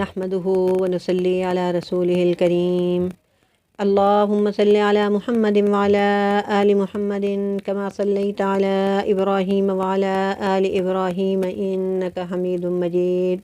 نحمده ونصلي على رسوله الكريم اللهم صل على محمد وعلى آل محمد كما صليت على إبراهيم وعلى آل إبراهيم إنك حميد مجيد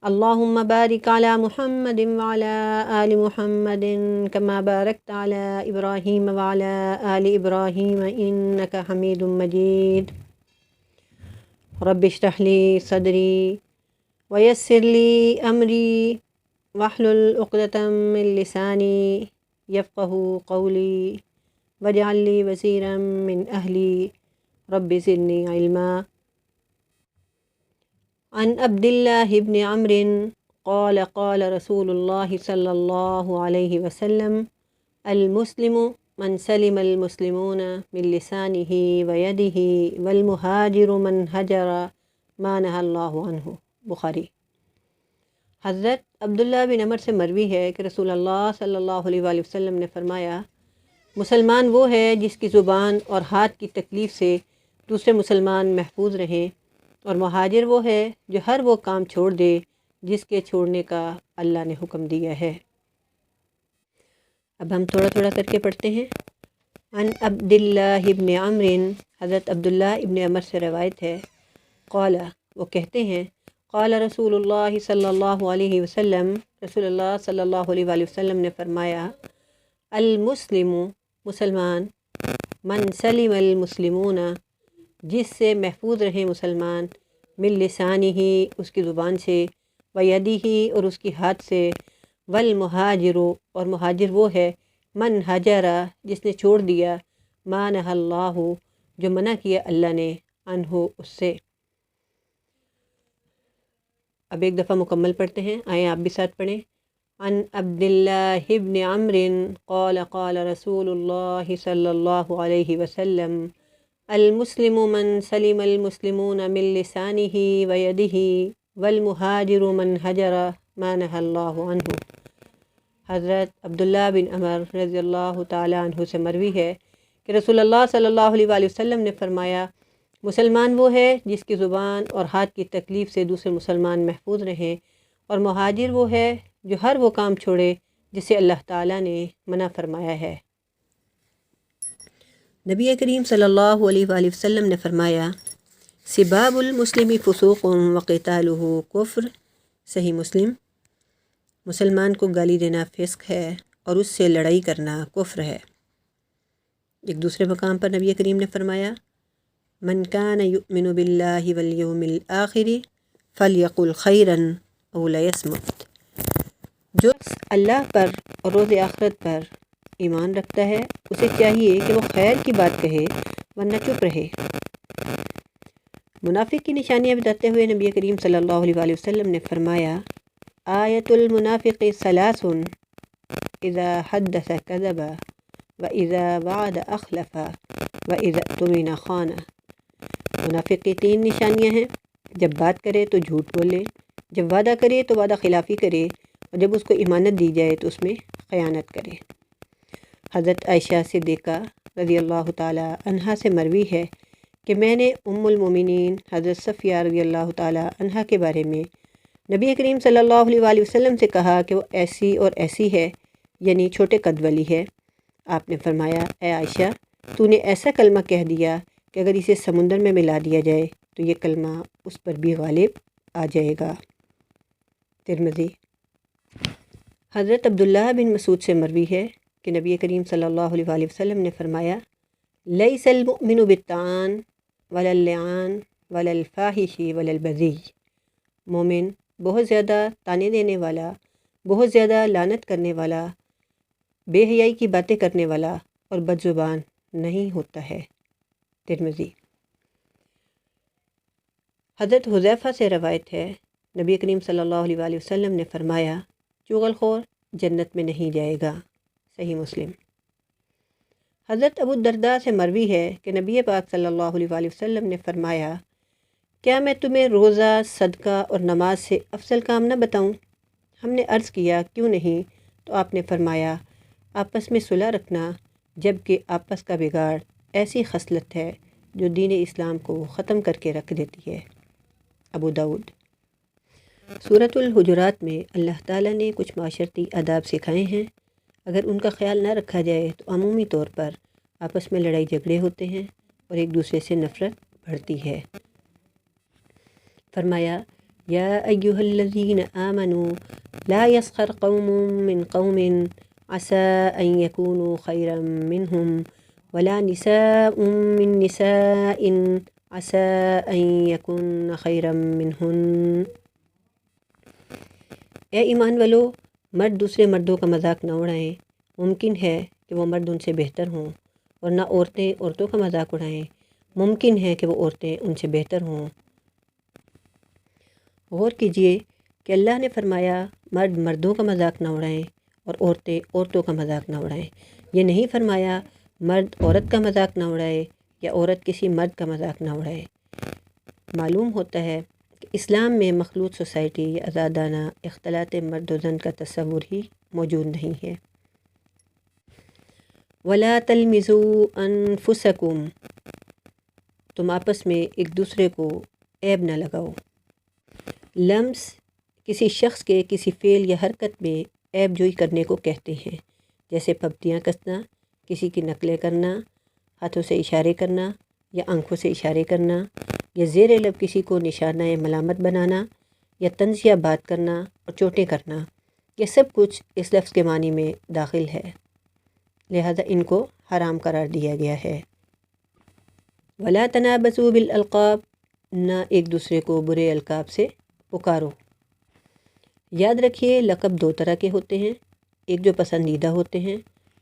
اللهم بارك على محمد وعلى آل محمد كما باركت على إبراهيم وعلى آل إبراهيم إنك حميد مجيد رب اشرح لي صدري ويسر لي أمري واحلل عقدة من لساني يفقه قولي واجعل لي وزيرا من أهلي رب زدني علما عن عبد الله بن عمرو قال قال رسول الله صلى الله عليه وسلم المسلم من سلم المسلمون من لسانه ويده والمهاجر من هجر ما نهى الله عنه بخاری۔ حضرت عبداللہ بن عمر سے مروی ہے کہ رسول اللہ صلی اللہ علیہ وآلہ وسلم نے فرمایا، مسلمان وہ ہے جس کی زبان اور ہاتھ کی تکلیف سے دوسرے مسلمان محفوظ رہیں، اور مہاجر وہ ہے جو ہر وہ کام چھوڑ دے جس کے چھوڑنے کا اللہ نے حکم دیا ہے۔ اب ہم تھوڑا تھوڑا کر کے پڑھتے ہیں۔ عن عبداللہ ابن عمر، حضرت عبداللہ ابن عمر سے روایت ہے، قال، وہ کہتے ہیں، قال رسول اللہ صلی اللہ علیہ وسلم، رسول اللہ صلی اللہ علیہ وآلہ وسلم نے فرمایا، المسلم، مسلمان، من سلم المسلمون، جس سے محفوظ رہیں مسلمان، من لسانہ، اس کی زبان سے، ویدہ، اور اس کی ہاتھ سے، والمہاجر، اور مہاجر وہ ہے، من ہجر، جس نے چھوڑ دیا، ما نہی اللہ، جو منع کیا اللہ نے، عنہ، اس سے۔ اب ایک دفعہ مکمل پڑھتے ہیں، آئیں آپ بھی ساتھ پڑھیں۔ عن عبداللہ ابن عمر قال قال رسول اللہ صلی اللہ علیہ وسلم المسلم من سلم المسلمون من لسانہ ویدہ والمہاجر من ہجر ما نہی اللہ عنہ۔ حضرت عبداللہ بن عمر رضی اللہ تعالیٰ عنہ سے مروی ہے کہ رسول اللہ صلی اللہ علیہ وآلہ وسلم نے فرمایا، مسلمان وہ ہے جس کی زبان اور ہاتھ کی تکلیف سے دوسرے مسلمان محفوظ رہیں، اور مہاجر وہ ہے جو ہر وہ کام چھوڑے جسے اللہ تعالیٰ نے منع فرمایا ہے۔ نبی کریم صلی اللہ علیہ وآلہ وسلم نے فرمایا، سباب المسلم فسوق وقتالہ کفر، صحیح مسلم۔ مسلمان کو گالی دینا فسق ہے اور اس سے لڑائی کرنا کفر ہے۔ ایک دوسرے مقام پر نبی کریم نے فرمایا، من کان یؤمن باللہ والیوم الآخر فلیقل خیرا او لیصمت، جو اللہ پر اور روز آخرت پر ایمان رکھتا ہے اسے چاہیے کہ وہ خیر کی بات کہے ورنہ چپ رہے۔ منافق کی نشانیاں بتاتے ہوئے نبی کریم صلی اللہ علیہ وآلہ وسلم نے فرمایا، آیت المنافق ثلاث، اذا حدث کذب واذا وعد اخلف واذا اؤتمن خان۔ منافق کی تین نشانیاں ہیں، جب بات کرے تو جھوٹ بولے، جب وعدہ کرے تو وعدہ خلافی کرے، اور جب اس کو امانت دی جائے تو اس میں خیانت کرے۔ حضرت عائشہ صدیقہ رضی اللہ تعالی عنہا سے مروی ہے کہ میں نے ام المومنین حضرت صفیہ رضی اللہ تعالی عنہا کے بارے میں نبی کریم صلی اللہ علیہ وآلہ وسلم سے کہا کہ وہ ایسی اور ایسی ہے، یعنی چھوٹے قد والی ہے۔ آپ نے فرمایا، اے عائشہ، تو نے ایسا کلمہ کہہ دیا کہ اگر اسے سمندر میں ملا دیا جائے تو یہ کلمہ اس پر بھی غالب آ جائے گا۔ ترمذی۔ حضرت عبداللہ بن مسعود سے مروی ہے کہ نبی کریم صلی اللہ علیہ وآلہ وسلم نے فرمایا، لیس المؤمن بالطعان ولا اللعان ولا الفاحش ولا البذی، مومن بہت زیادہ تانے دینے والا، بہت زیادہ لعنت کرنے والا، بے حیائی کی باتیں کرنے والا اور بد زبان نہیں ہوتا ہے۔ ترمذی۔ حضرت حذیفہ سے روایت ہے، نبی کریم صلی اللہ علیہ وآلہ وسلم نے فرمایا، چغل خور جنت میں نہیں جائے گا، صحیح مسلم۔ حضرت ابو الدرداء سے مروی ہے کہ نبی پاک صلی اللہ علیہ وآلہ وسلم نے فرمایا، کیا میں تمہیں روزہ، صدقہ اور نماز سے افضل کام نہ بتاؤں؟ ہم نے عرض کیا، کیوں نہیں؟ تو آپ نے فرمایا، آپس میں صلح رکھنا، جبکہ آپس کا بگاڑ ایسی خصلت ہے جو دین اسلام کو ختم کر کے رکھ دیتی ہے۔ ابو داؤد۔ سورۃ الحجرات میں اللہ تعالیٰ نے کچھ معاشرتی آداب سکھائے ہیں، اگر ان کا خیال نہ رکھا جائے تو عمومی طور پر آپس میں لڑائی جھگڑے ہوتے ہیں اور ایک دوسرے سے نفرت بڑھتی ہے۔ فرمایا یا ایھا الذین آمنوا لا یسخر قوم من قوم عسى ان یکونوا خیرا منہم ولا نساء من نساء عسى ان یکن خیرا منہن۔ اے ایمان والو، مرد دوسرے مردوں کا مذاق نہ اڑائیں، ممکن ہے کہ وہ مرد ان سے بہتر ہوں، اور نہ عورتیں عورتوں کا مذاق اڑائیں، ممکن ہے کہ وہ عورتیں ان سے بہتر ہوں۔ غور کیجئے کہ اللہ نے فرمایا مرد مردوں کا مذاق نہ اڑائیں اور عورتیں عورتوں کا مذاق نہ اڑائیں، یہ نہیں فرمایا مرد عورت کا مذاق نہ اڑائے یا عورت کسی مرد کا مذاق نہ اڑائے۔ معلوم ہوتا ہے کہ اسلام میں مخلوط سوسائٹی یا آزادانہ اختلاط مرد و زن کا تصور ہی موجود نہیں ہے۔ وَلَا تَلْمِزُوا أَنفُسَكُمْ، تم آپس میں ایک دوسرے کو عیب نہ لگاؤ۔ لمز کسی شخص کے کسی فعل یا حرکت میں عیب جوئی کرنے کو کہتے ہیں، جیسے پھپتیاں کسنا، کسی کی نقلیں کرنا، ہاتھوں سے اشارے کرنا یا آنکھوں سے اشارے کرنا، یا زیر لب کسی کو نشانہ ملامت بنانا یا طنزیہ بات کرنا اور چوٹیں کرنا، یہ سب کچھ اس لفظ کے معنی میں داخل ہے، لہذا ان کو حرام قرار دیا گیا ہے۔ وَلَا تَنَابَزُوا بِالْأَلْقَابِ، نہ ایک دوسرے کو برے القاب سے پکارو۔ یاد رکھیے لقب دو طرح کے ہوتے ہیں، ایک جو پسندیدہ ہوتے ہیں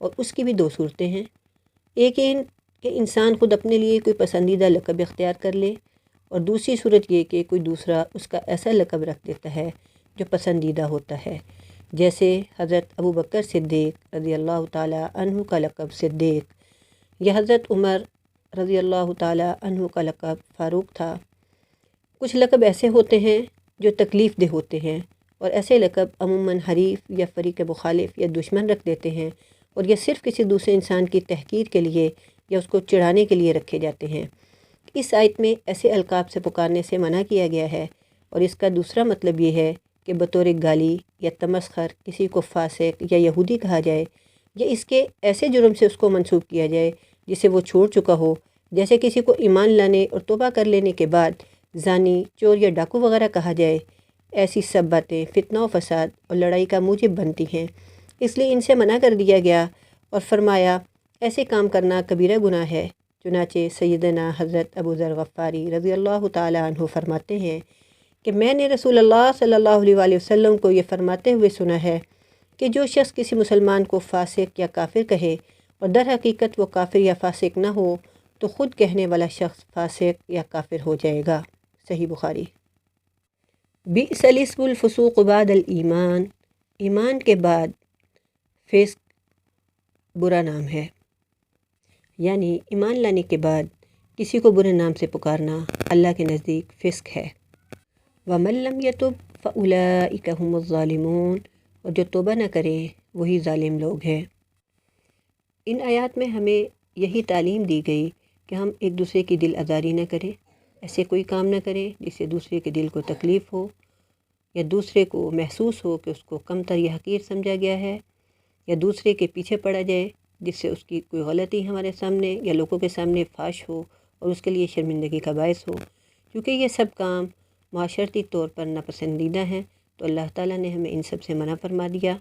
اور اس کی بھی دو صورتیں ہیں، ایک یہ کہ انسان خود اپنے لیے کوئی پسندیدہ لقب اختیار کر لے، اور دوسری صورت یہ کہ کوئی دوسرا اس کا ایسا لقب رکھ دیتا ہے جو پسندیدہ ہوتا ہے، جیسے حضرت ابوبکر صدیق رضی اللہ تعالیٰ عنہ کا لقب صدیق، یا حضرت عمر رضی اللہ تعالیٰ عنہ کا لقب فاروق تھا۔ کچھ لقب ایسے ہوتے ہیں جو تکلیف دہ ہوتے ہیں، اور ایسے لقب عموماً حریف یا فریق مخالف یا دشمن رکھ دیتے ہیں، اور یہ صرف کسی دوسرے انسان کی تحقیر کے لیے یا اس کو چڑھانے کے لیے رکھے جاتے ہیں۔ اس آیت میں ایسے القاب سے پکارنے سے منع کیا گیا ہے، اور اس کا دوسرا مطلب یہ ہے کہ بطور گالی یا تمسخر کسی کو فاسق یا یہودی کہا جائے، یا اس کے ایسے جرم سے اس کو منسوب کیا جائے جسے وہ چھوڑ چکا ہو، جیسے کسی کو ایمان لانے اور توبہ کر لینے کے بعد زانی، چور یا ڈاکو وغیرہ کہا جائے۔ ایسی سب باتیں فتنہ و فساد اور لڑائی کا موجب بنتی ہیں، اس لیے ان سے منع کر دیا گیا، اور فرمایا ایسے کام کرنا کبیرہ گناہ ہے۔ چنانچہ سیدنا حضرت ابو ذر غفاری رضی اللہ تعالیٰ عنہ فرماتے ہیں کہ میں نے رسول اللہ صلی اللہ علیہ وآلہ وسلم کو یہ فرماتے ہوئے سنا ہے کہ جو شخص کسی مسلمان کو فاسق یا کافر کہے اور در حقیقت وہ کافر یا فاسق نہ ہو، تو خود کہنے والا شخص فاسق یا کافر ہو جائے گا۔ صحیح بخاری۔ بئس الاسم الفسوق بعد الایمان، ایمان کے بعد فسق برا نام ہے، یعنی ایمان لانے کے بعد کسی کو برے نام سے پکارنا اللہ کے نزدیک فسق ہے۔ وَمَن لَّمْ يَتُبْ فَأُولَٰئِكَ هُمُ الظَّالِمُونَ، اور جو توبہ نہ کریں وہی ظالم لوگ ہیں۔ ان آیات میں ہمیں یہی تعلیم دی گئی کہ ہم ایک دوسرے کی دل آزاری نہ کریں، ایسے کوئی کام نہ کریں جس سے دوسرے کے دل کو تکلیف ہو، یا دوسرے کو محسوس ہو کہ اس کو کمتر یا حقیر سمجھا گیا ہے، یا دوسرے کے پیچھے پڑا جائے جس سے اس کی کوئی غلطی ہمارے سامنے یا لوگوں کے سامنے فاش ہو اور اس کے لیے شرمندگی کا باعث ہو۔ کیونکہ یہ سب کام معاشرتی طور پر ناپسندیدہ ہیں، تو اللہ تعالیٰ نے ہمیں ان سب سے منع فرما دیا،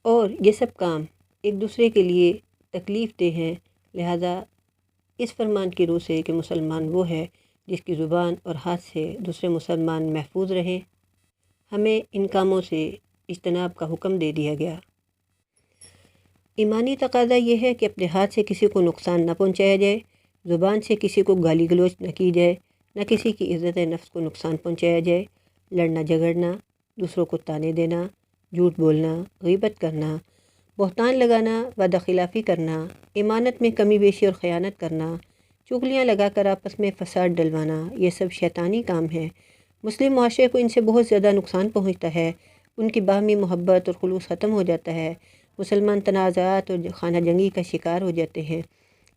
اور یہ سب کام ایک دوسرے کے لیے تکلیف دہ ہیں، لہذا اس فرمان کی روح سے کہ مسلمان وہ ہے جس کی زبان اور ہاتھ سے دوسرے مسلمان محفوظ رہیں، ہمیں ان کاموں سے اجتناب کا حکم دے دیا گیا۔ ایمانی تقاضا یہ ہے کہ اپنے ہاتھ سے کسی کو نقصان نہ پہنچایا جائے، زبان سے کسی کو گالی گلوچ نہ کی جائے، نہ کسی کی عزت نفس کو نقصان پہنچایا جائے، لڑنا جھگڑنا، دوسروں کو طعنے دینا، جھوٹ بولنا، غیبت کرنا، بہتان لگانا، وعدہ خلافی کرنا، امانت میں کمی بیشی اور خیانت کرنا، چغلیاں لگا کر آپس میں فساد ڈلوانا، یہ سب شیطانی کام ہے۔ مسلم معاشرے کو ان سے بہت زیادہ نقصان پہنچتا ہے، ان کی باہمی محبت اور خلوص ختم ہو جاتا ہے، مسلمان تنازعات اور خانہ جنگی کا شکار ہو جاتے ہیں۔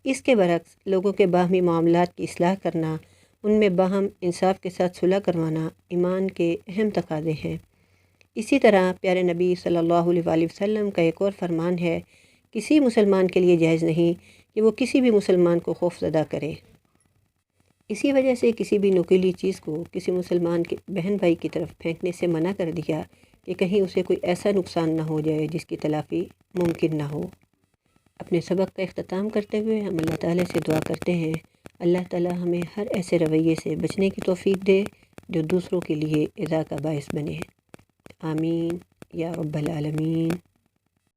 اس کے برعکس لوگوں کے باہمی معاملات کی اصلاح کرنا، ان میں باہم انصاف کے ساتھ صلح کروانا ایمان کے اہم تقاضے ہیں۔ اسی طرح پیارے نبی صلی اللہ علیہ وآلہ وسلم کا ایک اور فرمان ہے، کسی مسلمان کے لیے جائز نہیں کہ وہ کسی بھی مسلمان کو خوف زدہ کرے۔ اسی وجہ سے کسی بھی نوکیلی چیز کو کسی مسلمان کے بہن بھائی کی طرف پھینکنے سے منع کر دیا کہ کہیں اسے کوئی ایسا نقصان نہ ہو جائے جس کی تلافی ممکن نہ ہو۔ اپنے سبق کا اختتام کرتے ہوئے ہم اللہ تعالیٰ سے دعا کرتے ہیں، اللہ تعالیٰ ہمیں ہر ایسے رویے سے بچنے کی توفیق دے جو دوسروں کے لیے ایذا کا باعث بنے۔ آمین یا رب العالمین۔